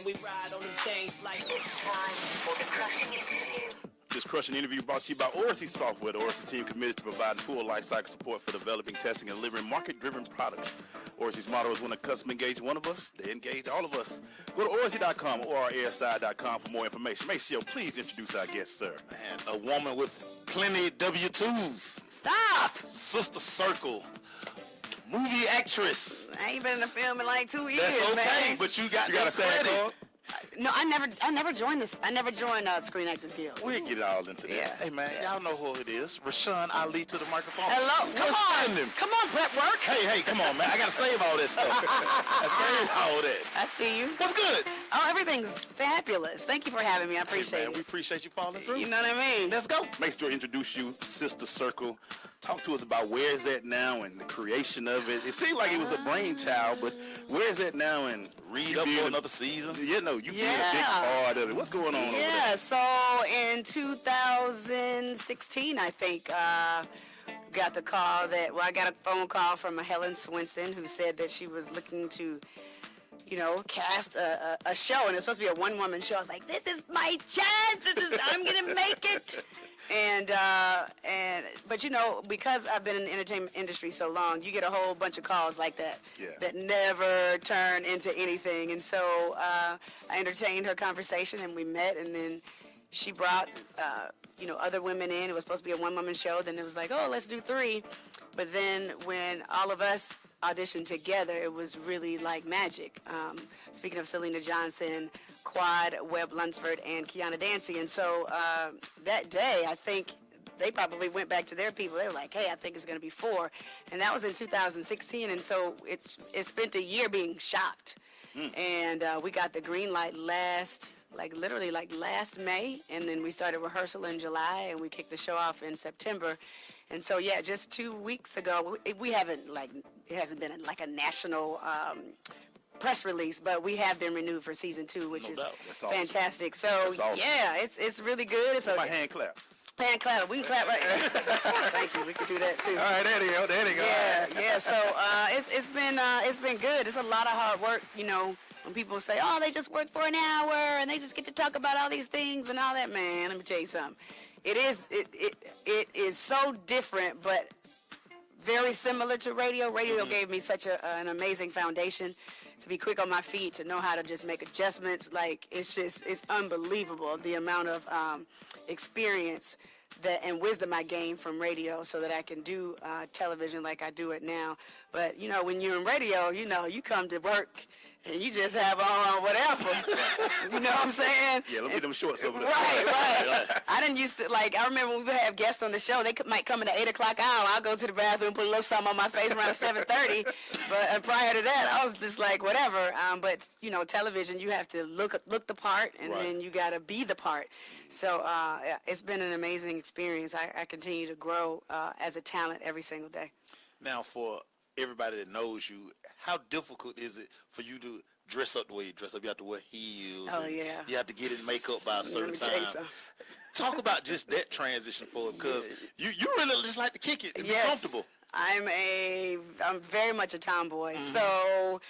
We ride on them chains like it's time for the crushing interview. This crushing interview brought to you by Orsi Software. The Orsi team committed to providing full lifecycle support for developing, testing, and delivering market-driven products. Orsi's motto is when a customer engages one of us, they engage all of us. Go to Orsi.com or ASI.com for more information. Maceo, please introduce our guest, sir. Man, a woman with plenty of W-2s. Stop! Sister Circle. Movie actress. I ain't been in a film in like 2 years, That's okay, man. but you got a sad card? No, I never joined this. I never joined Screen Actors Guild. We'll get all into that. Yeah. Hey, man, y'all know who it is. Rashan Ali to the microphone. Hello, come What's on, happening? come on, prep work. Hey, come on, man. I got to save all this stuff. I saved all that. I see you. What's good? Oh, everything's fabulous. Thank you for having me. I appreciate Hey, man, we it. appreciate you calling through. You know what I mean? Let's go. Make sure to introduce you, Sister Circle. Talk to us about where is that now and the creation of it. It seemed like it was a brainchild, but where is that now and Read up for another season. You know, you be a big part of it. What's going on over there? Yeah, so in 2016, I think, got the call that, I got a phone call from Helen Swenson who said that she was looking to, cast a show, and it was supposed to be a one-woman show. I was like, this is my chance. I'm going to make it. But because I've been in the entertainment industry so long, you get a whole bunch of calls like that that never turn into anything. And so I entertained her conversation, and we met, and then she brought other women in. It was supposed to be a one-woman show. Then it was like, oh, let's do 3. But then when all of us auditioned together, it was really like magic. Speaking of Selena Johnson, Quad, Webb Lunsford, and Kiana Dancy. And so that day, I think they probably went back to their people. They were like, hey, I think it's going to be 4. And that was in 2016. And so it spent a year being shot. And we got the green light last May. And then we started rehearsal in July, and we kicked the show off in September. And so, just 2 weeks ago, we haven't, it hasn't been like a national press release, but we have been renewed for season 2, which is fantastic. So, awesome. It's really good. It's my hand claps. Hand clap. We can clap right here. Thank you. We can do that, too. All right, there you go. Yeah. So, it's been good. It's a lot of hard work, when people say, oh, they just work for an hour, and they just get to talk about all these things and all that. Man, let me tell you something. It is so different, but very similar to radio. Radio gave me such an amazing foundation to be quick on my feet, to know how to just make adjustments. It's unbelievable the amount of experience and wisdom I gained from radio, so that I can do television like I do it now. But when you're in radio, you come to work and you just have on whatever. You know what I'm saying? Yeah, let me get them shorts over there. Right. I didn't used to, I remember when we would have guests on the show, they might come in the 8 o'clock hour. I'll go to the bathroom, put a little something on my face around 7:30. But prior to that, I was just like, whatever. But, television, you have to look the part, and then you got to be the part. So it's been an amazing experience. I continue to grow as a talent every single day. Now, for everybody that knows you, how difficult is it for you to dress up the way you dress up? You have to wear heels. Oh, yeah. You have to get in makeup by a certain time. Talk about just that transition for it, because you really just like to kick it and be comfortable. I'm very much a tomboy. So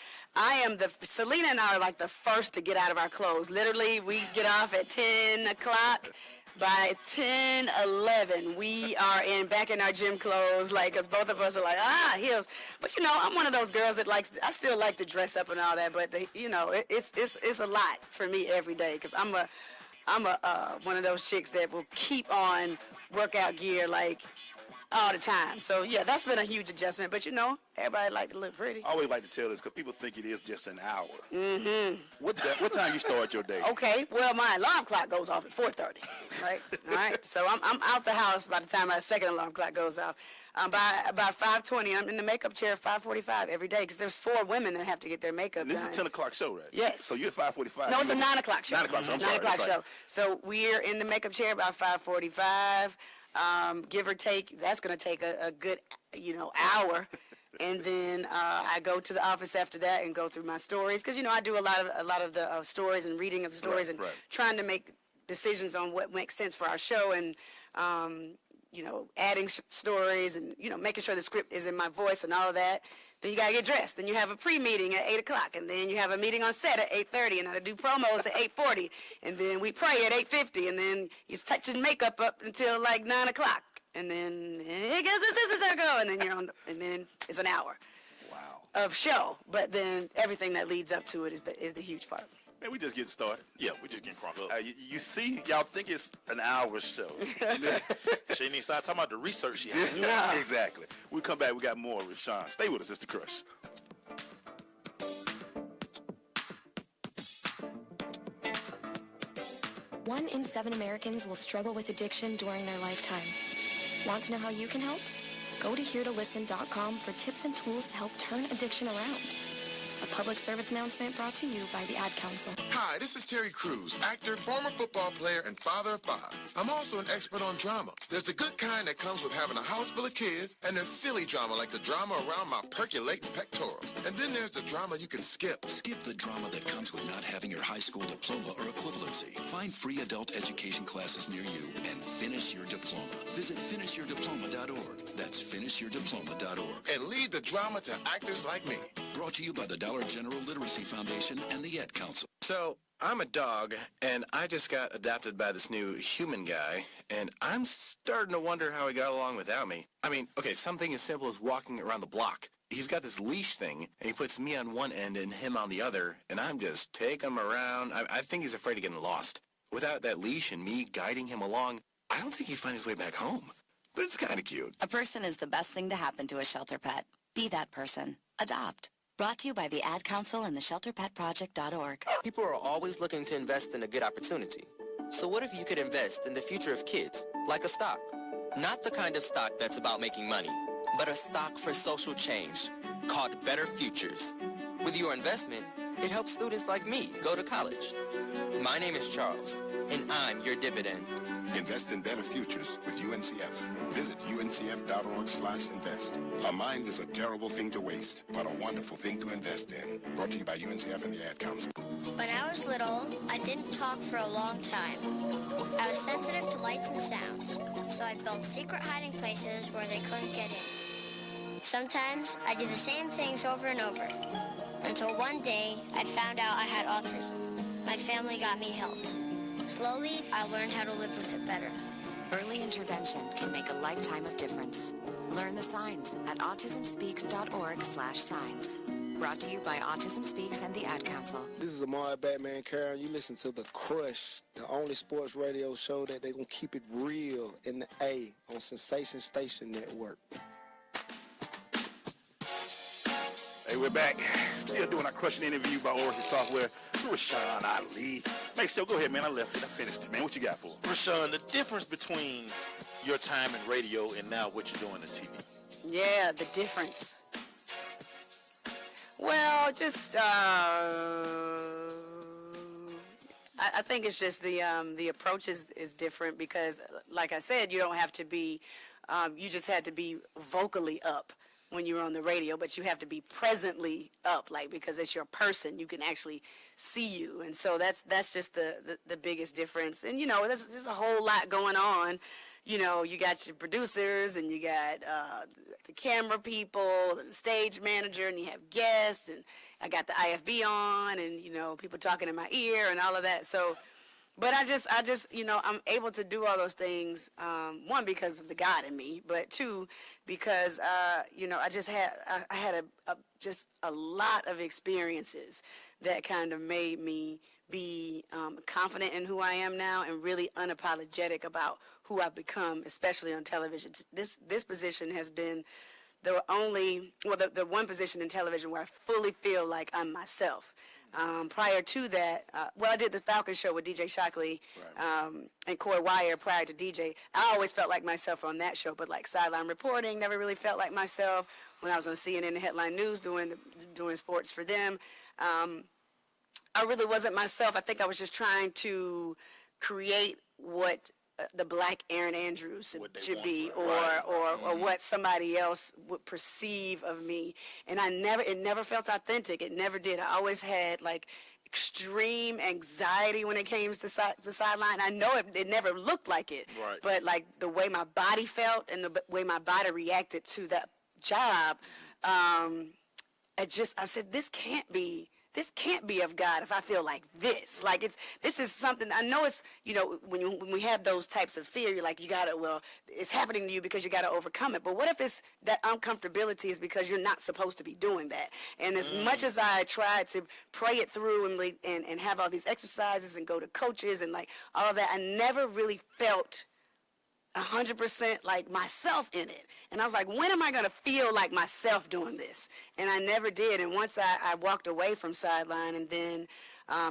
Selena and I are like the first to get out of our clothes. Literally, we get off at 10 o'clock. By 10, 11, we are back in our gym clothes, because both of us are like, heels. But, I'm one of those girls that I still like to dress up and all that, but, it's a lot for me every day, because I'm one of those chicks that will keep on workout gear, all the time. So, that's been a huge adjustment. But, everybody like to look pretty. I always like to tell this because people think it is just an hour. Mm-hmm. What time you start your day? Okay. Well, my alarm clock goes off at 4:30, right? All right. So I'm out the house by the time my second alarm clock goes off. By about 5:20, I'm in the makeup chair at 5:45 every day, because there's 4 women that have to get their makeup and this done. is a 10 o'clock show, right? Yes. So you're at 5:45. No, it's a 9 o'clock show. 9 o'clock show. 9 o'clock show. So we're in the makeup chair about 5:45. Give or take, that's going to take a good, hour. And then I go to the office after that and go through my stories, because I do a lot of the stories and reading of the stories, and trying to make decisions on what makes sense for our show. And adding stories and, making sure the script is in my voice and all of that. Then you got to get dressed. Then you have a pre-meeting at 8 o'clock. And then you have a meeting on set at 8:30. And I do promos at 8:40. And then we pray at 8:50. And then you're touching makeup up until like 9 o'clock. And then it goes to Sister Circle. And then and then it's an hour of show. But then everything that leads up to it is the huge part. Man, we just getting started. Yeah, we just getting crunk up. You see, y'all think it's an hour show. She ain't even start talking about the research she had to do. Yeah, exactly. We come back, we got more with Rashan. Stay with us, it's The Crush. 1 in 7 Americans will struggle with addiction during their lifetime. Want to know how you can help? Go to heretolisten.com for tips and tools to help turn addiction around. A public service announcement brought to you by the Ad Council. Hi, this is Terry Crews, actor, former football player, and father of 5. I'm also an expert on drama. There's the good kind that comes with having a house full of kids, and there's silly drama like the drama around my percolating pectorals. And then there's the drama you can skip. Skip the drama that comes with not having your high school diploma or equivalency. Find free adult education classes near you and finish your diploma. Visit finishyourdiploma.org. That's finishyourdiploma.org. And leave the drama to actors like me. Brought to you by the Dollar General Literacy Foundation and the Ad Council. So, I'm a dog, and I just got adopted by this new human guy, and I'm starting to wonder how he got along without me. I mean, okay, something as simple as walking around the block. He's got this leash thing, and he puts me on one end and him on the other, and I'm just taking him around. I think he's afraid of getting lost. Without that leash and me guiding him along, I don't think he'd find his way back home. But it's kind of cute. A person is the best thing to happen to a shelter pet. Be that person. Adopt. Brought to you by the Ad Council and the ShelterPetProject.org. People are always looking to invest in a good opportunity. So what if you could invest in the future of kids, like a stock? Not the kind of stock that's about making money, but a stock for social change, called Better Futures. With your investment, it helps students like me go to college. My name is Charles, and I'm your dividend. Invest in better futures with UNCF. Visit uncf.org/invest. A mind is a terrible thing to waste, but a wonderful thing to invest in. Brought to you by UNCF and the Ad Council. When I was little, I didn't talk for a long time. I was sensitive to lights and sounds, so I built secret hiding places where they couldn't get in. Sometimes I did the same things over and over, until one day I found out I had autism. My family got me help. Slowly, I learned how to live with it better. Early intervention can make a lifetime of difference. Learn the signs at autismspeaks.org/signs. Brought to you by Autism Speaks and the Ad Council. This is Amari Batman Karen. You listen to The Crush, the only sports radio show that they're going to keep it real in the A on Sensation Station Network. Hey, we're back. Still doing our crushing interview by Orsi Software. Rashan Ali. Make sure, go ahead, man. I left it. I finished it, man. What you got for us? Rashan, the difference between your time in radio and now what you're doing in TV. Yeah, the difference. Well, just I think it's just the approach is different because, like I said, you don't have to be. You just had to be vocally up when you were on the radio, but you have to be presently up, like, because it's your person. You can actually see you, and so that's just the biggest difference. And there's a whole lot going on. You got your producers, and you got the camera people, and the stage manager, and you have guests, and I got the IFB on, and people talking in my ear, and all of that. So, but I just I'm able to do all those things. One, because of the God in me, but two, because I had just a lot of experiences that kind of made me be confident in who I am now and really unapologetic about who I've become, especially on television. This position has been the one position in television where I fully feel like I'm myself. Prior to that, I did the Falcon show with DJ Shockley and Coy Wire prior to DJ. I always felt like myself on that show, but like sideline reporting, never really felt like myself. When I was on CNN and Headline News doing sports for them, I really wasn't myself. I think I was just trying to create what the black Aaron Andrews should be, or what somebody else would perceive of me. And it never felt authentic. It never did. I always had, like, extreme anxiety when it came to sideline. I know it never looked like it, right. but like the way my body felt and the way my body reacted to that job, I said, this can't be of God if I feel like this. Like this is something, I know it's, when we have those types of fear, you're like, it's happening to you because you got to overcome it. But what if it's that uncomfortability is because you're not supposed to be doing that? And as much as I tried to pray it through and have all these exercises and go to coaches and like all of that, I never really felt 100% like myself in it. And I was like, when am I going to feel like myself doing this? And I never did. And once I walked away from sideline and then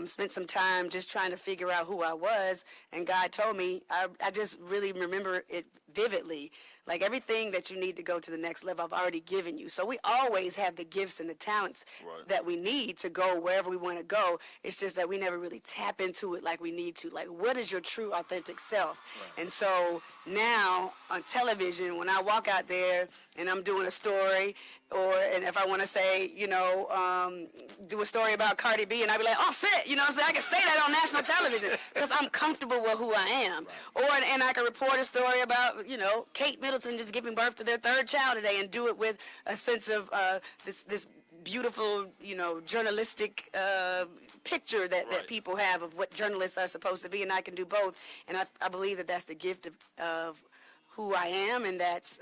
spent some time just trying to figure out who I was, and God told me, I just really remember it vividly. Like everything that you need to go to the next level, I've already given you. So we always have the gifts and the talents that we need to go wherever we want to go. It's just that we never really tap into it like we need to. Like, what is your true, authentic self? Right. And so now on television, when I walk out there and I'm doing a story, and if I want to say, do a story about Cardi B, and I'd be like, oh, sit, you know what I'm saying? I can say that on national television because I'm comfortable with who I am. Right. And I can report a story about, Kate Middleton just giving birth to their third child today and do it with a sense of this beautiful, journalistic picture that people have of what journalists are supposed to be, and I can do both. And I believe that that's the gift of who I am, and that's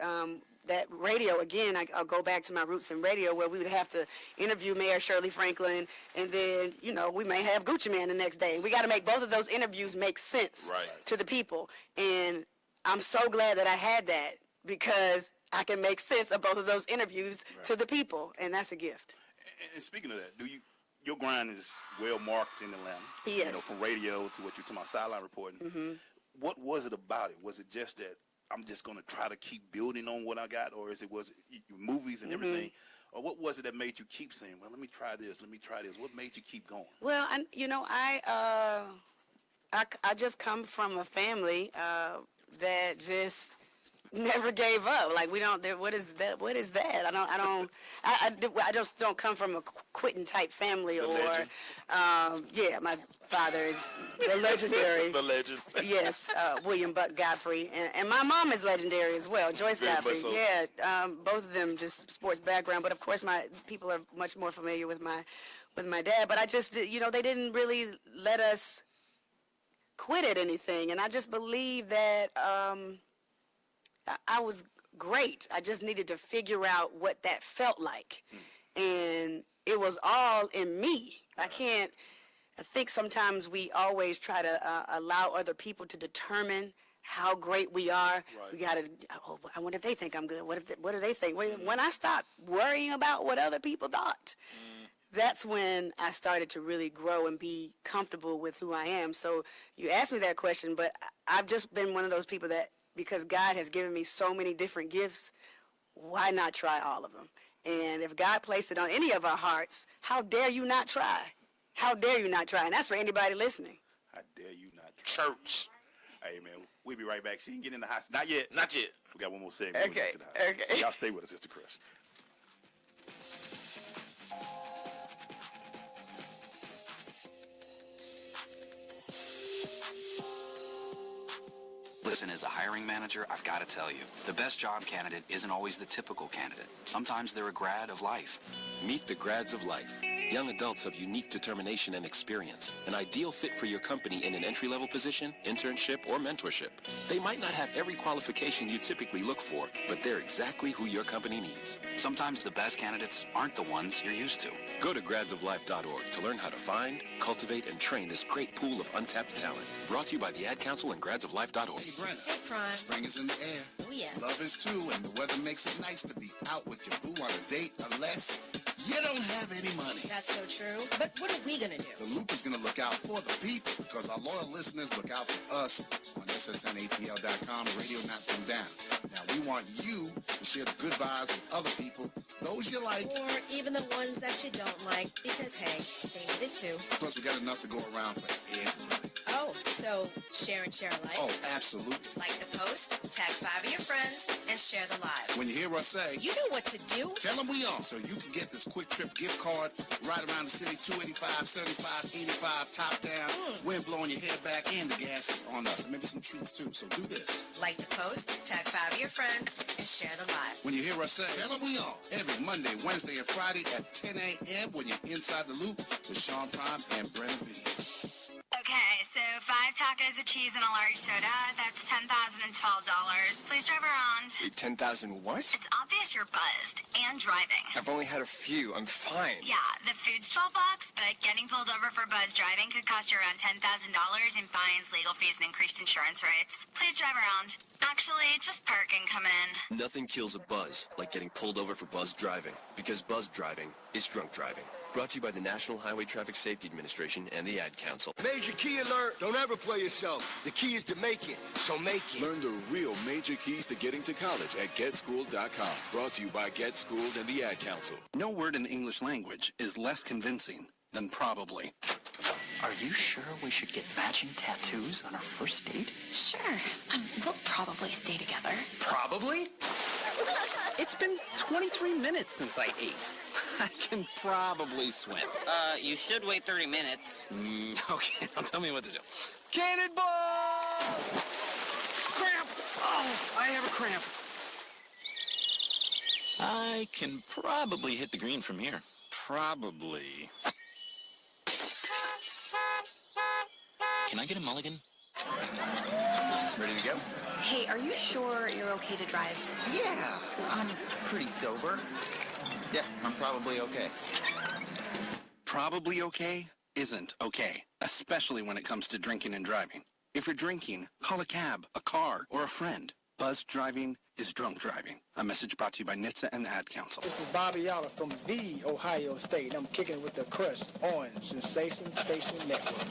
that radio, again, I'll go back to my roots in radio where we would have to interview Mayor Shirley Franklin, and then, we may have Gucci Man the next day. We got to make both of those interviews make sense to the people. And I'm so glad that I had that because I can make sense of both of those interviews to the people, and that's a gift. And speaking of that, your grind is well marked in Atlanta. Yes. From radio to what you're talking about, sideline reporting. Mm-hmm. What was it about it? Was it just that I'm just going to try to keep building on what I got, or was it movies and everything? Or what was it that made you keep saying, well, let me try this, let me try this? What made you keep going? Well, I just come from a family that just never gave up. Like what is that? I just don't come from a quitting type family my father is the legendary. The legend. Yes, William Buck Godfrey, and my mom is legendary as well, Joyce Godfrey. So. Yeah, both of them just sports background, but of course my people are much more familiar with my dad. But I just they didn't really let us quit at anything, and I just believe that I was great. I just needed to figure out what that felt like, and it was all in me. I think sometimes we always try to allow other people to determine how great we are. Right. We got to, I wonder if they think I'm good. What do they think? When I stopped worrying about what other people thought, that's when I started to really grow and be comfortable with who I am. So you asked me that question, but I've just been one of those people that, because God has given me so many different gifts, why not try all of them? And if God placed it on any of our hearts, how dare you not try? How dare you not try? And that's for anybody listening. How dare you not try? Church. Hey, man, we'll be right back. She can get in the house. Not yet. Not yet. We got one more segment. Okay. So y'all stay with us. It's the Crush. Listen, as a hiring manager, I've got to tell you, the best job candidate isn't always the typical candidate. Sometimes they're a grad of life. Meet the grads of life. Young adults of unique determination and experience. An ideal fit for your company in an entry-level position, internship, or mentorship. They might not have every qualification you typically look for, but they're exactly who your company needs. Sometimes the best candidates aren't the ones you're used to. Go to gradsoflife.org to learn how to find, cultivate, and train this great pool of untapped talent. Brought to you by the Ad Council and gradsoflife.org. Hey, Brenna. Hey, Prime. Spring is in the air. Oh, yes. Love is too, and the weather makes it nice to be out with your boo on a date unless you don't have any money. That's so true. But what are we going to do? The Loop is going to look out for the people because our loyal listeners look out for us on ssnatl.com, Radio Not Them Down. Now, we want you to share the good vibes with other people, those you like. Or even the ones that you don't like because, hey, they need it too. Plus, we got enough to go around for everybody. Oh, so share and share alike? Oh, absolutely. Like the post, tag 5 of your friends, and share the live. When you hear us say, you know what to do. Tell them we on, so you can get this quick trip gift card right around the city, 285, 75, 85, top down, wind blowing your hair back, and the gas is on us. And maybe some treats too, so do this. Like the post, tag 5 of your friends, and share the live. When you hear us say, tell them we on, every Monday, Wednesday, and Friday at 10 a.m. when you're inside the loop with Sean Prime and Brennan B. Okay, so 5 tacos of cheese and a large soda. That's $10,012. Please drive around. Wait, 10,000 what? It's obvious you're buzzed and driving. I've only had a few. I'm fine. Yeah, the food's $12, but getting pulled over for buzz driving could cost you around $10,000 in fines, legal fees, and increased insurance rates. Please drive around. Actually, just park and come in. Nothing kills a buzz like getting pulled over for buzz driving, because buzz driving is drunk driving. Brought to you by the National Highway Traffic Safety Administration and the Ad Council. Major key alert. Don't ever play yourself. The key is to make it, so make it. Learn the real major keys to getting to college at GetSchooled.com. Brought to you by Get Schooled and the Ad Council. No word in the English language is less convincing than probably. Are you sure we should get matching tattoos on our first date? Sure. We'll probably stay together. Probably? It's been 23 minutes since I ate. I can probably swim. You should wait 30 minutes. Okay, now tell me what to do. Cannonball! Cramp! Oh, I have a cramp. I can probably hit the green from here. Probably. Can I get a mulligan? Ready to go? Hey, are you sure you're okay to drive? Yeah, I'm pretty sober. Yeah, I'm probably okay. Probably okay isn't okay, especially when it comes to drinking and driving. If you're drinking, call a cab, a car, or a friend. Buzz driving is drunk driving. A message brought to you by NHTSA and the Ad Council. This is Bobby Allen from the Ohio State. I'm kicking with the Crush on Sensation Station Network.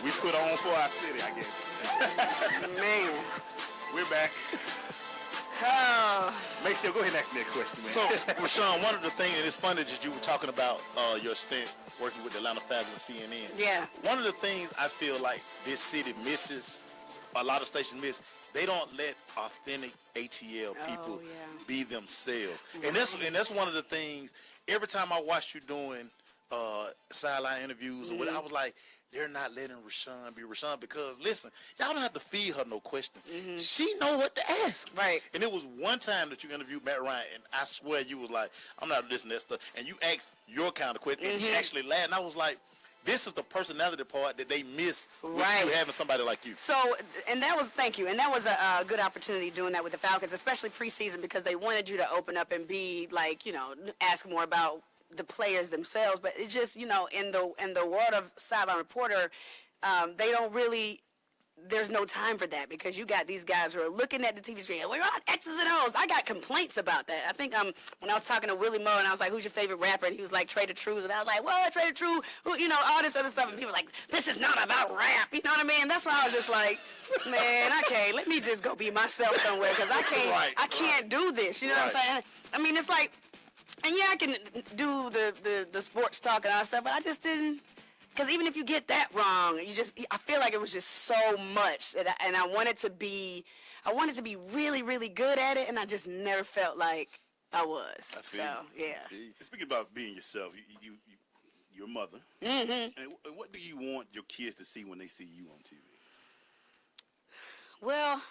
We put on for our city, I guess. Man. We're back. Oh. Make sure, go ahead and ask me that question, man. So, Rashawn, one of the things, and it's funny that you were talking about your stint working with the Atlanta Falcons and CNN. Yeah. One of the things I feel like this city misses, a lot of stations miss, they don't let authentic ATL people be themselves. And that's one of the things, every time I watch you doing sideline interviews or whatever, I was like, they're not letting Rashawn be Rashawn because, listen, y'all don't have to feed her no question. She know what to ask. Right. And it was one time that you interviewed Matt Ryan, and I swear you was like, I'm not listening to that stuff. And you asked your kind of question, and he actually laughed. And I was like, this is the personality part that they miss with you having somebody like you. So, and that was, thank you, and that was a good opportunity doing that with the Falcons, especially preseason, because they wanted you to open up and be like, you know, ask more about the players themselves. But it just, you know, in the world of sideline reporter, they don't really, there's no time for that because you got these guys who are looking at the TV screen. We're on X's and O's. I got complaints about that. I think when I was talking to Willie Moe and I was like, who's your favorite rapper? And he was like, Trader Truth. And I was like, well, Trader Truth, you know, all this other stuff. And people were like, this is not about rap. You know what I mean? That's why I was just like, man, okay, let me just go be myself somewhere because I can't do this. You know what I'm saying? I mean, it's like, and yeah, I can do the sports talk and all that stuff, but I just didn't. Because even if you get that wrong, I feel like it was just so much, and I wanted to be really, really good at it, and I just never felt like I was. Yeah. Speaking about being yourself, you're a mother. Mm-hmm. And what do you want your kids to see when they see you on TV? Well,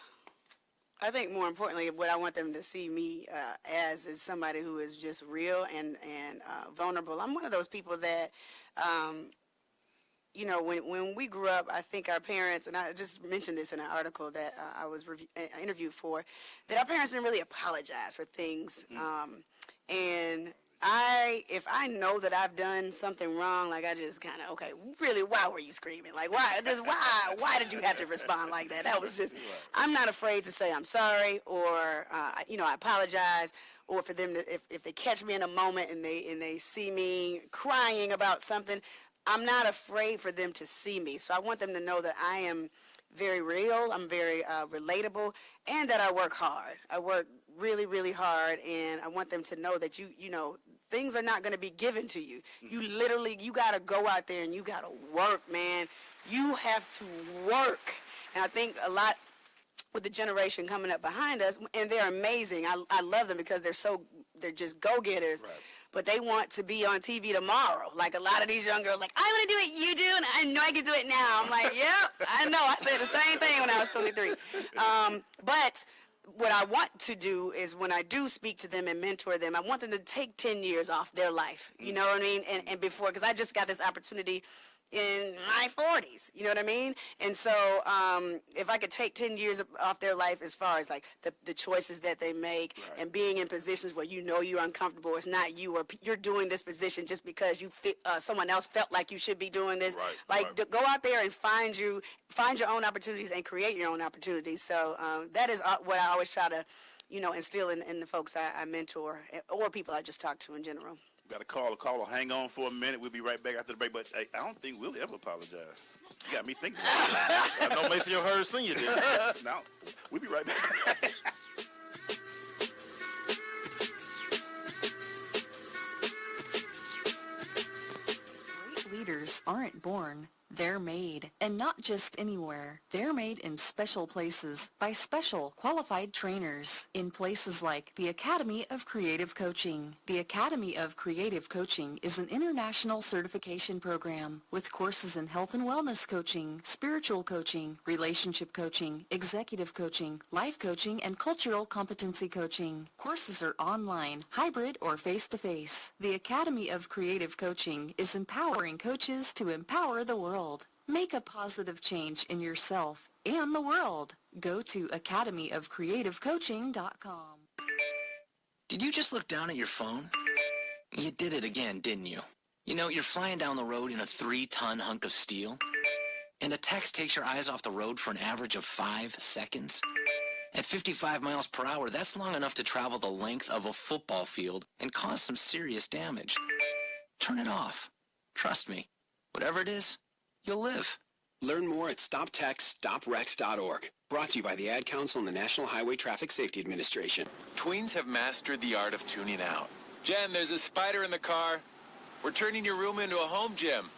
I think more importantly, what I want them to see me as is somebody who is just real and vulnerable. I'm one of those people that. You know, when we grew up, I think our parents, and I just mentioned this in an article that I was interviewed for, that our parents didn't really apologize for things. And if I know that I've done something wrong, like I just kind of, okay, really, why were you screaming? Like, why did you have to respond like that? That was just, I'm not afraid to say I'm sorry or, you know, I apologize. Or for them to, if they catch me in a moment and they see me crying about something, I'm not afraid for them to see me. So I want them to know that I am very real, I'm very relatable, and that I work hard. I work really, really hard, and I want them to know that you know, things are not going to be given to you. You literally, you got to go out there and you got to work, man. You have to work. And I think a lot with the generation coming up behind us, and they're amazing. I love them because they're just go-getters. Right. But they want to be on TV tomorrow. Like a lot of these young girls, like, I want to do what you do, and I know I can do it now. I'm like, yep, I know. I said the same thing when I was 23. But what I want to do is when I do speak to them and mentor them, I want them to take 10 years off their life. You know what I mean? And before, because I just got this opportunity in my 40s, you know what I mean? And so if I could take 10 years off their life as far as like the choices that they make and being in positions where you know you're uncomfortable, it's not you, or you're doing this position just because you someone else felt like you should be doing this. Go out there and find your own opportunities and create your own opportunities. So that is what I always try to, instill in the folks I mentor or people I just talk to in general. Got to call a caller. Hang on for a minute. We'll be right back after the break. But hey, I don't think we'll ever apologize. You got me thinking. I know Mason Hurd Sr. did. No, we'll be right back. Great leaders aren't born. They're made, and not just anywhere. They're made in special places by special, qualified trainers in places like the Academy of Creative Coaching. The Academy of Creative Coaching is an international certification program with courses in health and wellness coaching, spiritual coaching, relationship coaching, executive coaching, life coaching, and cultural competency coaching. Courses are online, hybrid, or face-to-face. The Academy of Creative Coaching is empowering coaches to empower the world. Make a positive change in yourself and the world. Go to academyofcreativecoaching.com. Did you just look down at your phone? You did it again, didn't you? You know, you're flying down the road in a 3-ton hunk of steel, and a text takes your eyes off the road for an average of 5 seconds. At 55 miles per hour, that's long enough to travel the length of a football field and cause some serious damage. Turn it off. Trust me. Whatever it is, you'll live. Learn more at StopTextStopWrecks.org. Brought to you by the Ad Council and the National Highway Traffic Safety Administration. Tweens have mastered the art of tuning out. Jen, there's a spider in the car. We're turning your room into a home gym.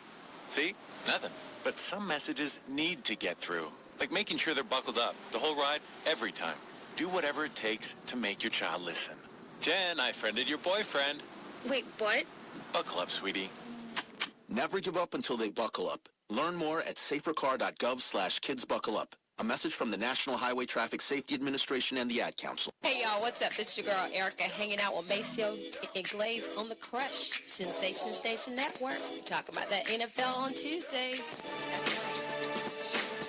See? Nothing. But some messages need to get through. Like making sure they're buckled up the whole ride, every time. Do whatever it takes to make your child listen. Jen, I friended your boyfriend. Wait, what? Buckle up, sweetie. Never give up until they buckle up. Learn more at safercar.gov/kidsbuckleup. A message from the National Highway Traffic Safety Administration and the Ad Council. Hey, y'all, what's up? This is your girl, Erica, hanging out with Maceo and Glaze on the Crush Sensation Station Network. We talk about that NFL on Tuesdays.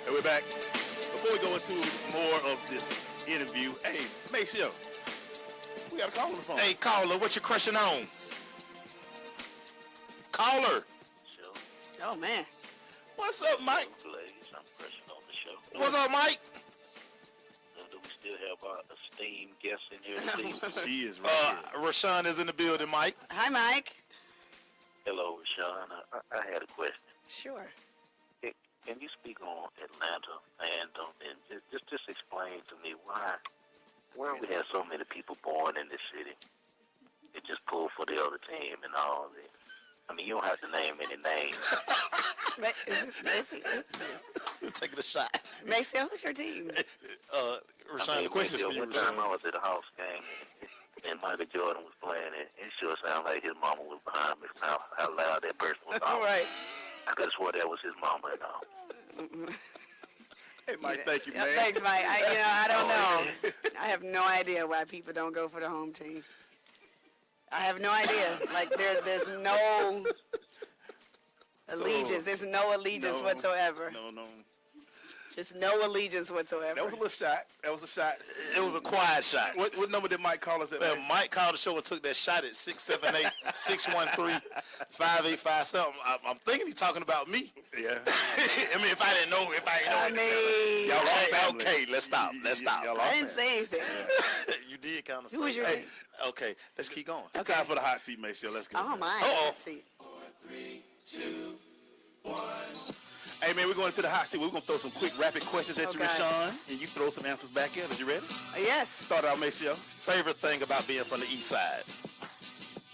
Hey, we're back. Before we go into more of this interview, hey, Maceo, we got a call on the phone. Hey, caller, what you crushing on? Caller. Oh, man. What's up, Mike? I'm crushing on the show. What's up, Mike? Do we still have our esteemed guest in here this evening? She is right here. Rashan is in the building, Mike. Hi, Mike. Hello, Rashan. I had a question. Sure. Can you speak on Atlanta fandom and just explain to me why we have so many people born in this city that just pull for the other team and all this? I mean, you don't have to name any names. Taking a shot. Maceo, who's your team? Rashan, the question is for you, One time I was at a house game and Michael Jordan was playing it. It sure sounded like his mama was behind me from how loud that person was talking. Right. I could have swore that was his mama and all. Hey, Mike, thank you, man. Thanks, Mike. I don't know. I have no idea why people don't go for the home team. I have no idea. Like, there's no allegiance. There's no allegiance whatsoever. No. Just no allegiance whatsoever. That was a little shot. That was a shot. It was a quiet shot. What number did Mike call us at? Well, Mike called the show and took that shot at 678-613-5857. Something. I'm thinking he's talking about me. Yeah. I mean, if I didn't know. Y'all are family. Okay, let's stop. I didn't say anything. You did kind of say. Who was your name? Okay, let's keep going. It's time for the hot seat, Maceo. Let's go. Oh, my. Uh-oh. 4, 3, 2, 1. Hey, man, we're going to the hot seat. We're going to throw some quick, rapid questions at you, Rashan, and you throw some answers back in. Are you ready? Yes. Start out, Maceo. Favorite thing about being from the east side?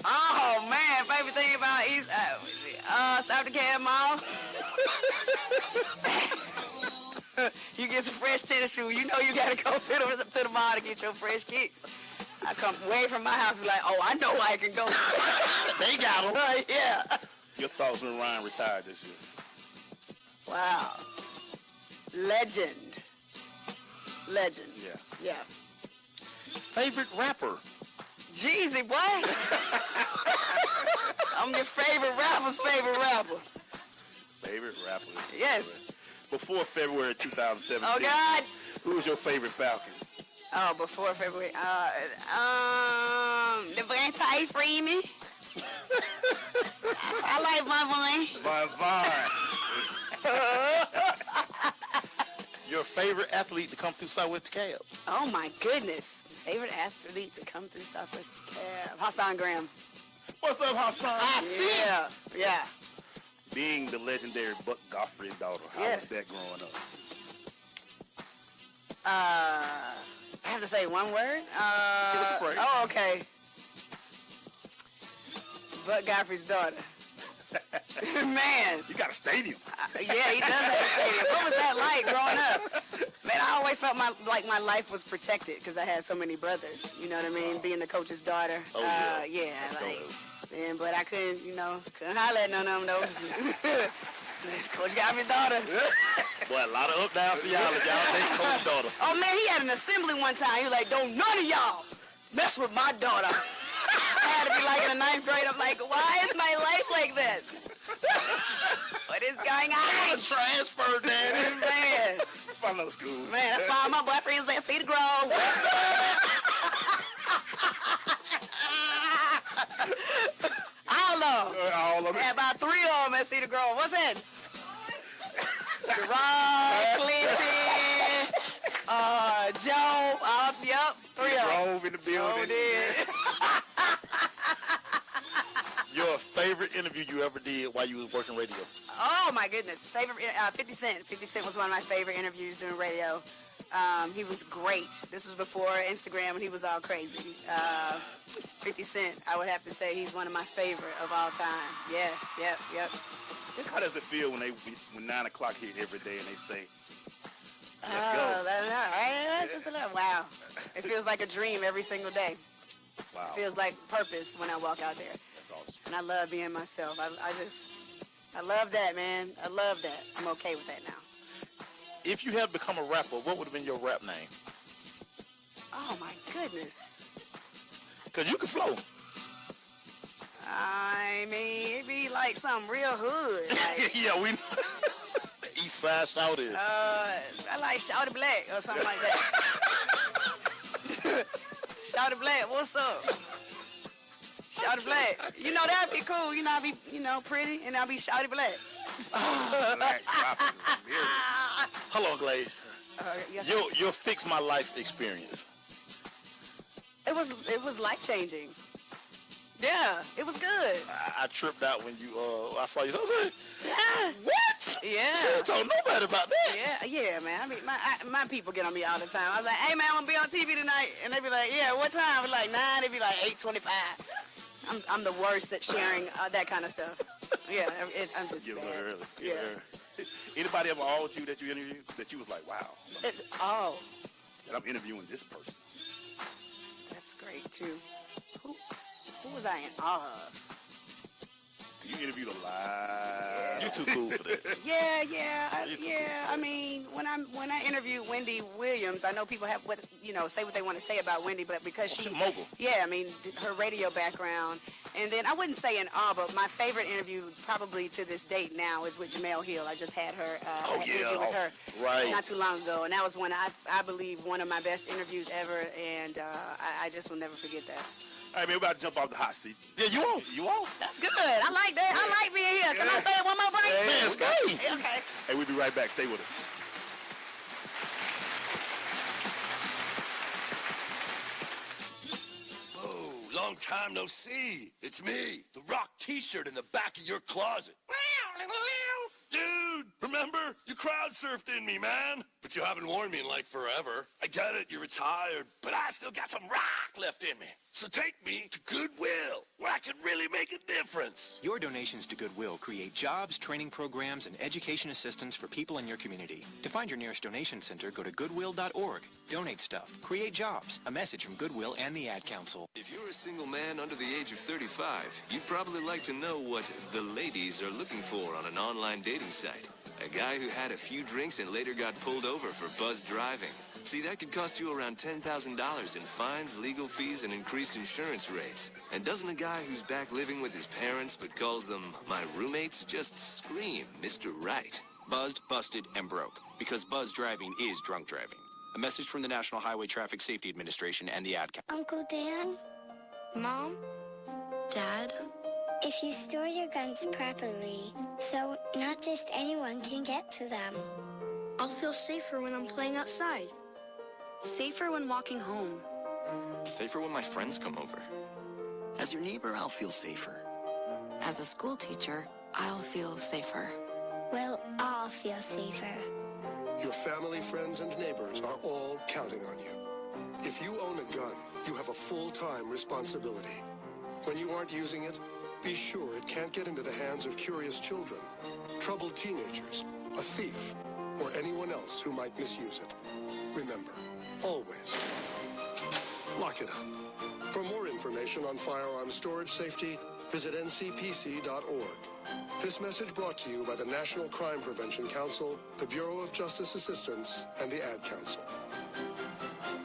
Oh man, favorite thing about East South DeKalb Mall. You get some fresh tennis shoes. You know you gotta go to the mall to get your fresh kicks. I come away from my house and be like, oh, I know I can go. They got them. Yeah. Your thoughts when Ryan retired this year? Wow. Legend. Yeah. Favorite rapper? Jeezy, boy. I'm your favorite rapper's favorite rapper. Favorite rapper? Yes. Before February 2017. Oh, God. Who was your favorite Falcon? Oh, before February. Devontae Freeman. I like my boy. Your favorite athlete to come through Southwest DeKalb? Oh, my goodness. Favorite athlete to come through Southwest DeKalb. Hassan Graham. What's up, Hassan? Yeah. Being the legendary Buck Goffrey's daughter, how was that growing up? I have to say one word? Give us a phrase. Oh, okay. Buck Goffrey's daughter. Man. You got a stadium. Yeah, he does have a stadium. What was that like growing up? Man, I always felt like my life was protected because I had so many brothers. You know what I mean? Being the coach's daughter. But I couldn't holler at none of them though. Coach Goffrey's daughter. Boy, a lot of up downs for y'all if y'all ain't coach's daughter. Oh man, he had an assembly one time. He was like, don't none of y'all mess with my daughter. I had to be like in the 9th grade. I'm like, why is my life like this? What is going on? Transfer, daddy. Man. Follow school. Man, that's why my boyfriend's at Cedar Grove. All of them. Had about 3 of them at Cedar Grove. What's that? Gerard, Clinton, Joe. 3 of them. Grove in the building. Oh, did. Your favorite interview you ever did while you was working radio? Oh my goodness, favorite 50 Cent. 50 Cent was one of my favorite interviews doing radio. He was great. This was before Instagram and he was all crazy. 50 Cent, I would have to say he's one of my favorite of all time. Yep. How does it feel when 9 o'clock hit every day and they say, let's go? Wow. It feels like a dream every single day. Wow. It feels like purpose when I walk out there. That's awesome. And I love being myself. I love that, man. I love that. I'm okay with that now. If you had become a rapper, what would have been your rap name? Oh, my goodness. Because you can flow. I mean, it'd be like something real hood. Like, yeah, we East Side Shouted. I like Shouted Black or something like that. Shouted Black, what's up? Shouted Black. You know, that'd be cool. You know, I'd be, pretty, and I'll be Shouted Black. Hold on, Glaze. Yes, your Fix My Life experience. It was life-changing. Yeah, it was good. I tripped out when I saw you. I was like, yeah. What? Yeah. She ain't told nobody about that. Yeah, man. I mean, my people get on me all the time. I was like, hey, man, I'm going to be on TV tonight. And they be like, yeah, what time? I was like, 9. They be like, 8:25. I'm the worst at sharing that kind of stuff. Yeah, I'm just Give bad. it early. Yeah. Anybody ever called you that you interviewed that you was like, wow, that I'm interviewing this person? That's great, too. Who was I in awe of? You interviewed a lot. You're too cool for that. Yeah. I mean, when I interviewed Wendy Williams, I know people have say what they want to say about Wendy, but because she's mogul. Yeah, I mean, her radio background, and then I wouldn't say in awe, but my favorite interview probably to this date now is with Jamel Hill. I just had her interview with her not too long ago, and that was I believe one of my best interviews ever, and I just will never forget that. All right, man, we're about to jump off the hot seat. Yeah, you won't. That's good. I like that. I like being here. Can I stay one more break? Man, it's great. Okay. Hey, we'll be right back. Stay with us. Oh, long time no see. It's me, the Rock T-shirt in the back of your closet. Dude, from remember? You crowd surfed in me, man. But you haven't worn me in like forever. I get it, you're retired, but I still got some rock left in me. So take me to Goodwill, where I can really make a difference. Your donations to Goodwill create jobs, training programs, and education assistance for people in your community. To find your nearest donation center, go to goodwill.org. Donate stuff. Create jobs. A message from Goodwill and the Ad Council. If you're a single man under the age of 35, you'd probably like to know what the ladies are looking for on an online dating site. A guy who had a few drinks and later got pulled over for buzz driving. See, that could cost you around $10,000 in fines, legal fees, and increased insurance rates. And doesn't a guy who's back living with his parents but calls them my roommates just scream Mr. Right? Buzzed, busted, and broke. Because buzz driving is drunk driving. A message from the National Highway Traffic Safety Administration and the Ad Council. Uncle Dan? Mom? Dad? If you store your guns properly, so not just anyone can get to them. I'll feel safer when I'm playing outside. Safer when walking home. Safer when my friends come over. As your neighbor, I'll feel safer. As a school teacher, I'll feel safer. We'll all feel safer. Your family, friends, and neighbors are all counting on you. If you own a gun, you have a full-time responsibility. When you aren't using it, be sure it can't get into the hands of curious children, troubled teenagers, a thief, or anyone else who might misuse it. Remember, always, lock it up. For more information on firearm storage safety, visit ncpc.org. This message brought to you by the National Crime Prevention Council, the Bureau of Justice Assistance, and the Ad Council.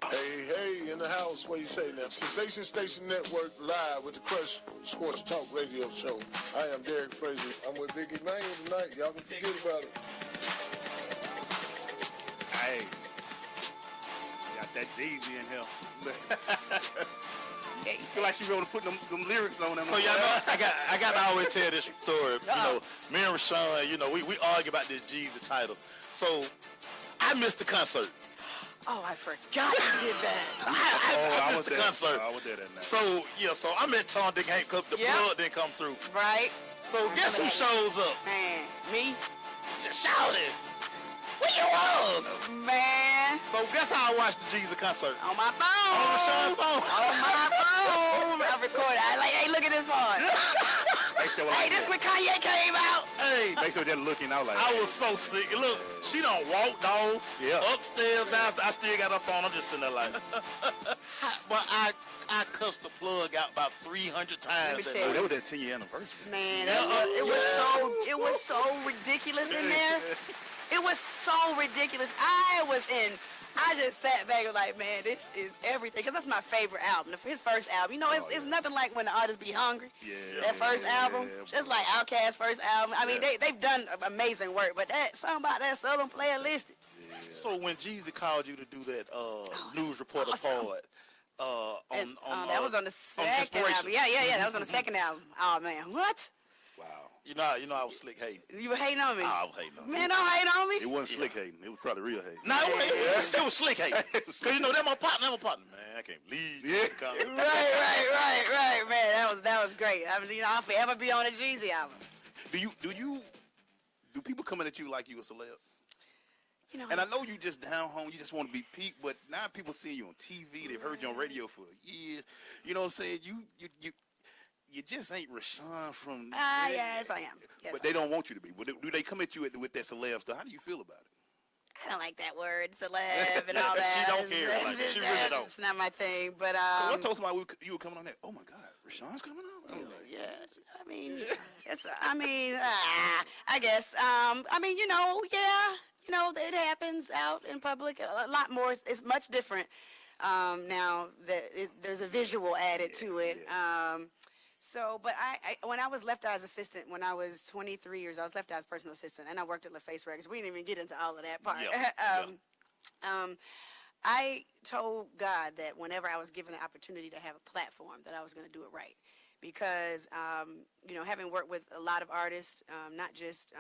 Hey, in the house, what you say now? Sensation Station Network live with the Crush Sports Talk Radio Show. I am Derek Frazier. I'm with Big Emmanuel tonight. Y'all can forget about it. Hey, got that Jeezy in here. You feel like she be able to put them lyrics on them. So y'all know, I got to always tell this story. You know, me and Rashan, you know, we argue about this Jeezy title. So I missed the concert. Oh, I forgot you did that. I missed the concert. I was there that night. So I'm at Tom Dick Hank Cup. The plug didn't come through. Right. So guess who shows up? Man, me? Shouted. Where you was? Man. So guess how I watched the Jeezy concert? On my phone. On Rashan's phone. On my phone. I recorded. I like, hey, look at this part. Hey, this when Kanye came out. Hey. Make sure they're looking out like I was so sick. Look, she done walked off. Yeah. Upstairs, downstairs. I still got her phone. I'm just sitting there like. But I cussed the plug out about 300 times. Oh, that was that 10-year anniversary. Man, it was so ridiculous in there. It was so ridiculous. I just sat back and like, man, this is everything. Because that's my favorite album. His first album. You know, it's nothing like when the artists be hungry. Yeah. That first album. Just like Outkast's first album. I mean, they've done amazing work. But something about that Southern playlist. Yeah. So when Jeezy called you to do that news reporter part, that was on the second album. Yeah, that was on the second album. Oh, man. What? Wow. You know, I was slick hating. You were hating on me? I was hating on you. Man, don't hate on me. It wasn't slick hating. It was probably real hating. No, it was slick hating. Because, you know, that's my partner. Man, I can't believe this. Right, man. That was great. I mean, I'll forever be on a Jeezy album. Do people coming at you like you a celeb? You know, and I know you just down home, you just want to be peaked, but now people seeing you on TV, they've heard you on radio for years. You know what I'm saying? You just ain't Rashan from... yes, I am. Yes, but they don't want you to be. Do they come at you with that celeb stuff? How do you feel about it? I don't like that word, celeb and all that. She don't care. Like, she really don't. It's not my thing, but... I told somebody you were coming on that. Oh, my God, Rashan's coming on? I guess. It happens out in public a lot more. It's much different now that there's a visual added to it. But when I was left out as assistant, when I was 23 years, I was left out as personal assistant, and I worked at LaFace Records. We didn't even get into all of that part. I told God that whenever I was given the opportunity to have a platform, that I was going to do it right. Because, having worked with a lot of artists, not just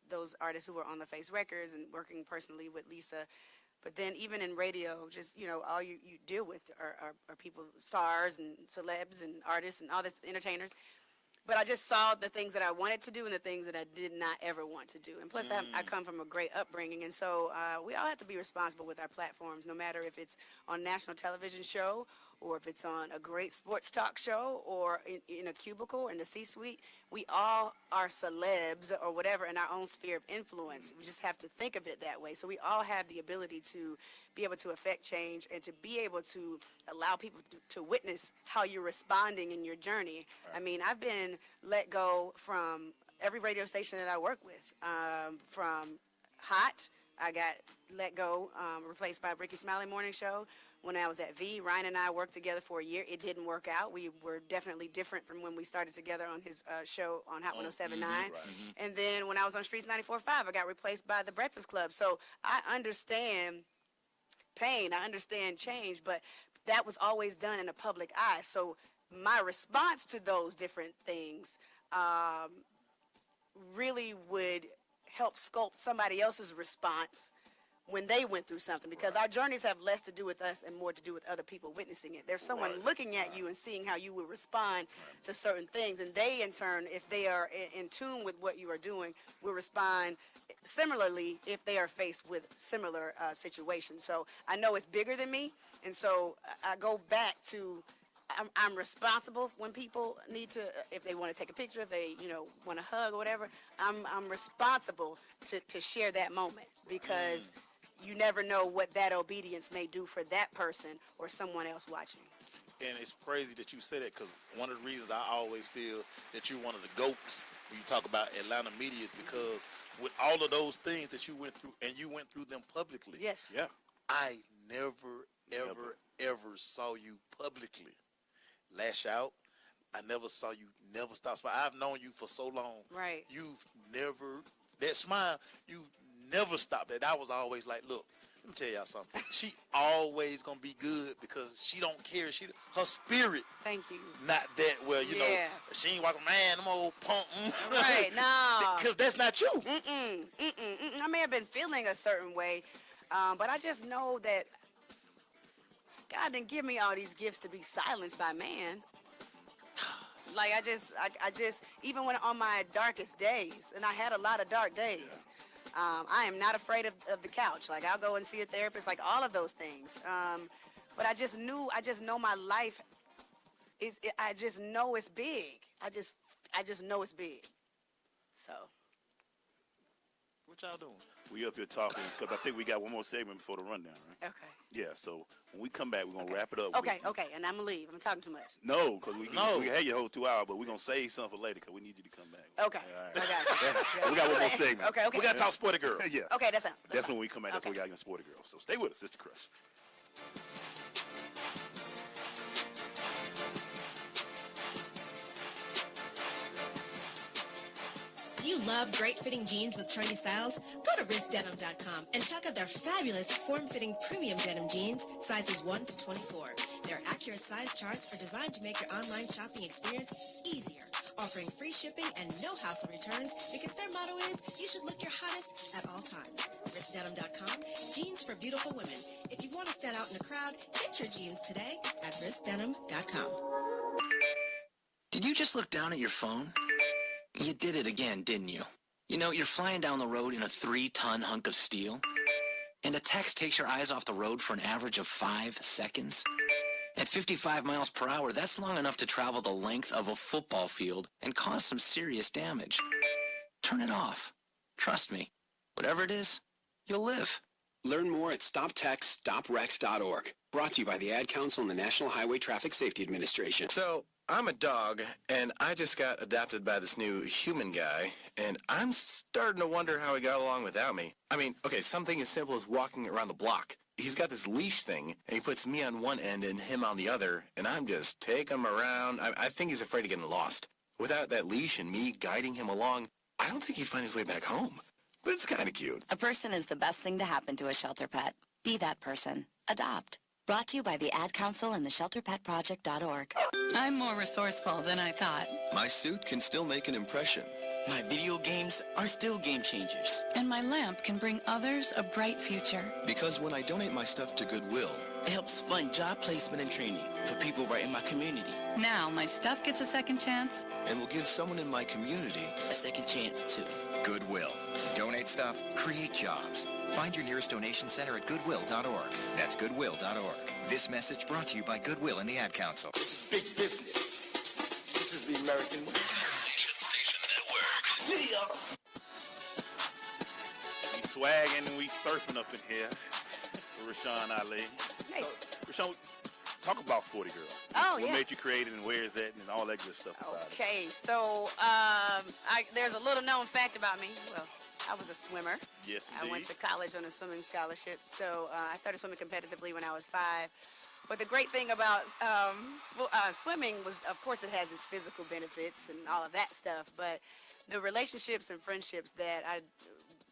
those artists who were on LaFace Records and working personally with Lisa, but then even in radio, just, all you deal with are people, stars and celebs and artists and all this entertainers. But I just saw the things that I wanted to do and the things that I did not ever want to do. And plus, I come from a great upbringing, and so we all have to be responsible with our platforms, no matter if it's on a national television show or if it's on a great sports talk show or in a cubicle in the C-suite. We all are celebs or whatever in our own sphere of influence. We just have to think of it that way. So we all have the ability to be able to affect change and to be able to allow people to witness how you're responding in your journey. Right. I mean, I've been let go from every radio station that I work with. From Hot, I got let go, replaced by Ricky Smiley Morning Show. When I was at V, Ryan and I worked together for a year. It didn't work out. We were definitely different from when we started together on his show on Hot 107.9. And then when I was on Streets 94.5, I got replaced by The Breakfast Club. So I understand pain. I understand change, but that was always done in the public eye. So my response to those different things really would help sculpt somebody else's response when they went through something, because our journeys have less to do with us and more to do with other people witnessing it. There's someone looking at you and seeing how you would respond to certain things, and they in turn, if they are in tune with what you are doing, will respond similarly if they are faced with similar situations. So I know it's bigger than me, and so I go back to I'm responsible when people need to, if they want to take a picture, if they want to hug or whatever, I'm responsible to share that moment, because you never know what that obedience may do for that person or someone else watching. And it's crazy that you say that, because one of the reasons I always feel that you're one of the GOATs when you talk about Atlanta media is because with all of those things that you went through, and you went through them publicly. Yes. Yeah. I ever saw you publicly lash out. I never saw you never stop smiling. I've known you for so long. Right. You've never, that smile, you never stopped that. I was always like, look, let me tell y'all something. She always gonna be good because she don't care. Her spirit. Thank you. Not that well, you know. She ain't walking, man, them old punk. Right, no. Because that's not you. I may have been feeling a certain way, but I just know that God didn't give me all these gifts to be silenced by man. Like I just, even when on my darkest days, and I had a lot of dark days, I am not afraid of the couch. Like I'll go and see a therapist, like all of those things. But I just know my life I just know it's big. I just know it's big. So. What y'all doing? We up here talking because I think we got one more segment before the rundown, right? Okay. Yeah, so when we come back, we're going to wrap it up. Okay, and I'm going to leave. I'm talking too much. No, because we can have your whole 2 hours, but we're going to save something for later because we need you to come back. Okay. All right. I got you. We got one more segment. Okay. We got to talk Sporty Girl. Yeah. Okay, that's it. That's when we come back. That's when we got to get Sporty Girl. So stay with us. It's The Crush. Do you love great-fitting jeans with trendy styles? Go to RiskDenim.com and check out their fabulous form-fitting premium denim jeans, sizes 1 to 24. Their accurate size charts are designed to make your online shopping experience easier, offering free shipping and no hassle returns, because their motto is, you should look your hottest at all times. RiskDenim.com, jeans for beautiful women. If you want to stand out in a crowd, get your jeans today at RiskDenim.com. Did you just look down at your phone? You did it again, didn't you? You know, you're flying down the road in a 3-ton hunk of steel, and a text takes your eyes off the road for an average of 5 seconds. At 55 miles per hour, that's long enough to travel the length of a football field and cause some serious damage. Turn it off. Trust me, whatever it is, you'll live. Learn more at StopTextStopWrecks.org. Brought to you by the Ad Council and the National Highway Traffic Safety Administration. So, I'm a dog, and I just got adopted by this new human guy, and I'm starting to wonder how he got along without me. I mean, okay, something as simple as walking around the block. He's got this leash thing, and he puts me on one end and him on the other, and I'm just taking him around. I think he's afraid of getting lost. Without that leash and me guiding him along, I don't think he'd find his way back home. But it's kind of cute. A person is the best thing to happen to a shelter pet. Be that person. Adopt. Brought to you by the Ad Council and the ShelterPetProject.org. I'm more resourceful than I thought. My suit can still make an impression. My video games are still game changers. And my lamp can bring others a bright future. Because when I donate my stuff to Goodwill, It helps fund job placement and training for people right in my community. Now my stuff gets a second chance. And will give someone in my community a second chance, too. Goodwill. Donate stuff, create jobs. Find your nearest donation center at goodwill.org. That's goodwill.org. This message brought to you by Goodwill and the Ad Council. This is big business. This is the American way. Sensation Station Network. See ya. We swagging and we surfing up in here. Rashan Ali. Hey. Rashan, talk about Sporty Girl. Oh, what yeah. made you create it and where is that and all that good stuff about it? Okay, so there's a little known fact about me. Well, I was a swimmer. Yes, I went to college on a swimming scholarship. So I started swimming competitively when I was 5. But the great thing about swimming was, of course, it has its physical benefits and all of that stuff. But the relationships and friendships that I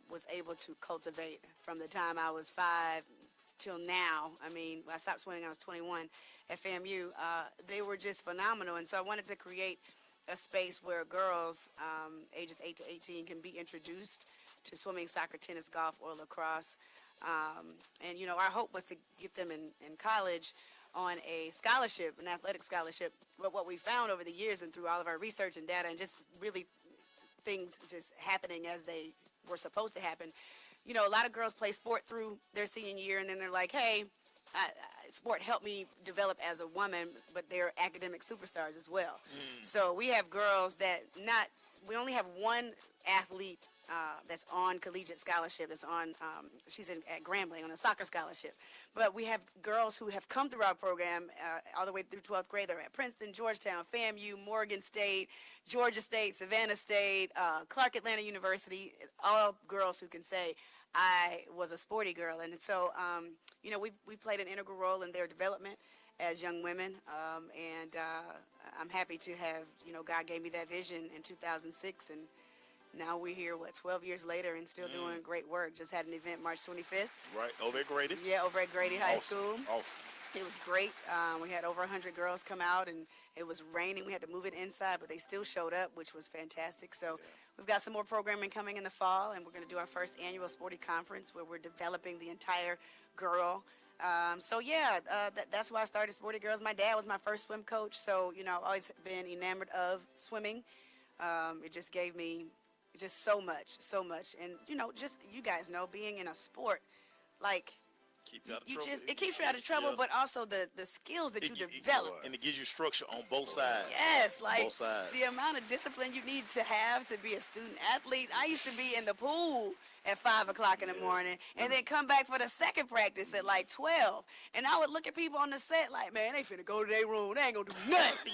was able to cultivate from the time I was 5 till now. I mean, I stopped swimming when I was 21 at FAMU. They were just phenomenal. And so I wanted to create a space where girls ages 8 to 18 can be introduced to swimming, soccer, tennis, golf, or lacrosse. And, you know, our hope was to get them in college on a scholarship, an athletic scholarship. But what we found over the years and through all of our research and data and just really things just happening as they were supposed to happen, you know, a lot of girls play sport through their senior year, and then they're like, hey, sport helped me develop as a woman, but they're academic superstars as well. So we have girls that we only have one athlete that's on collegiate scholarship, that's on, she's at Grambling on a soccer scholarship. But we have girls who have come through our program all the way through 12th grade. They're at Princeton, Georgetown, FAMU, Morgan State, Georgia State, Savannah State, Clark Atlanta University, all girls who can say, I was a sporty girl. And so, you know, we played an integral role in their development as young women. And I'm happy to have, you know, God gave me that vision in 2006. And now we're here, 12 years later and still doing great work. Just had an event March 25th. Right, over at Grady? Yeah, over at Grady High School. Awesome. It was great. We had over 100 girls come out, and it was raining. We had to move it inside, but they still showed up, which was fantastic. So we've got some more programming coming in the fall, and we're going to do our first annual Sporty Conference where we're developing the entire girl. So yeah, that's why I started Sporty Girls. My dad was my first swim coach, so, you know, I've always been enamored of swimming. It just gave me just so much. And, you know, just, you guys know, being in a sport, like, Keep you out of trouble. it keeps you out of trouble, but also the skills that you develop. And it gives you structure on both sides. Yes, like both sides. The amount of discipline you need to have to be a student athlete. I used to be in the pool at 5 o'clock in the morning and then come back for the second practice at like 12. And I would look at people on the set like, man, they finna go to their room. They ain't gonna do nothing.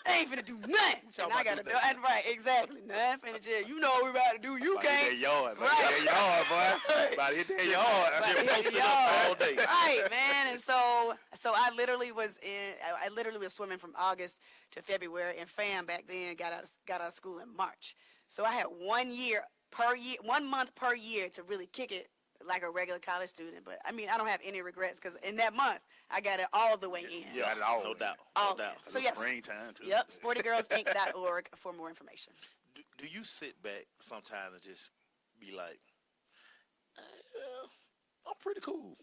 They ain't finna do nothing. And I gotta do it. Right, exactly. Nothing finna just, you know what we about to do. You can't. Hit that yard, boy. Right. Hit that yard, boy. About to hit that yard. About to hit the yard. All day. Right, man. And so I literally was swimming from August to February, and FAM back then got out of school in March. So I had 1 month per year to really kick it like a regular college student. But I mean, I don't have any regrets because in that month I got it all the way in. Yeah, all no doubt. All no doubt. So yes, springtime too. Yep, sportygirlsinc.org for more information. Do you sit back sometimes and just be like, I'm pretty cool.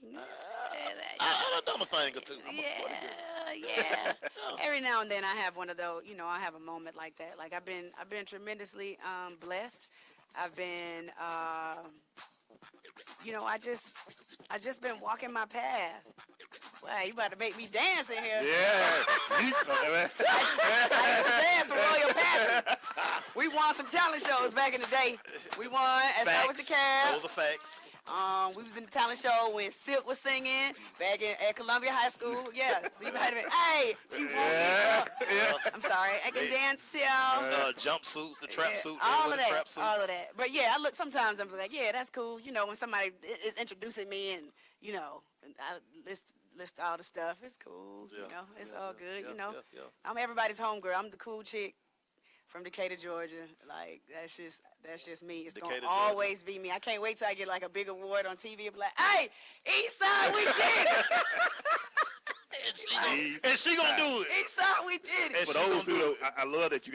I've done a thing or two. I'm a sporty girl. Yeah. Every now and then I have one of those, you know, I have a moment like that. Like I've been tremendously blessed. I've been, you know, I just been walking my path. Wow, you about to make me dance in here. Yeah. I used to dance for Royal Passion. We won some talent shows back in the day. We won at Start with the Cab. Those are facts. We was in the talent show when Silk was singing back at Columbia High School. Yeah, so you might have been, hey, you want me? I'm sorry, I can dance till. Jumpsuits, the trap suit. All of that. But yeah, I look, sometimes I'm like, yeah, that's cool. You know, when somebody is introducing me and, you know, I list all the stuff, it's cool. You know, it's all good, you know. I'm everybody's homegirl. I'm the cool chick from Decatur, Georgia. Like, that's just me. It's going to always be me. I can't wait till I get like a big award on TV and be like, hey, Eastside, we did it. And she gonna do it. He saw we did it. For those who, I love that you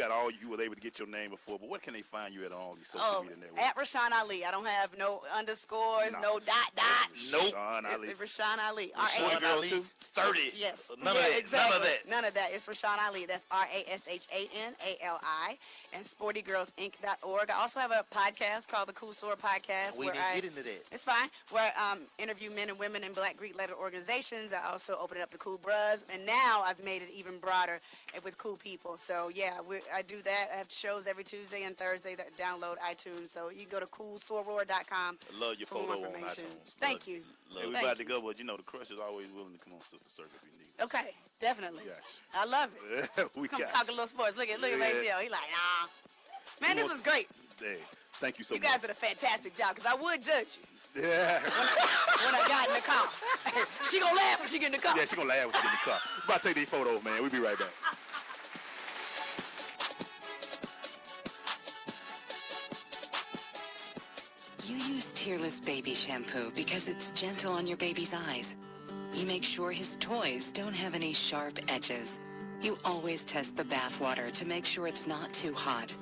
was able to get your name before, but where can they find you at all these social media networks? At Rashan Ali. I don't have no underscores, no dots. Nope. Rashan Ali. It's Rashan Ali. Rashan Ali. 30. Yes. None of that. Exactly. None of that. None of that. It's Rashan Ali. That's RASHANALI. And SportyGirlsInc.org. I also have a podcast called the Cool Soror Podcast. We didn't get into that. It's fine. Where I interview men and women in Black Greek-led organizations. I also open it up to Cool Bros. And now I've made it even broader with cool people. So, yeah, I do that. I have shows every Tuesday and Thursday that download iTunes. So you can go to coolsoror.com. I love your photo on iTunes. Thank you. Hey, we about to go, but the Crush is always willing to come on Sister Circle if you need. Okay, definitely. Gotcha. I love it. We Come got talk a little sports. Look at Maceo. He like, nah. Man, this was great. Hey, thank you so much. You guys did a fantastic job, because I would judge you. Yeah. When I got in the car. She gonna laugh when she get in the car. Yeah, she gonna laugh when she get in the car. We're about to take these photos, man. We'll be right back. You use tearless baby shampoo because it's gentle on your baby's eyes. You make sure his toys don't have any sharp edges. You always test the bath water to make sure it's not too hot.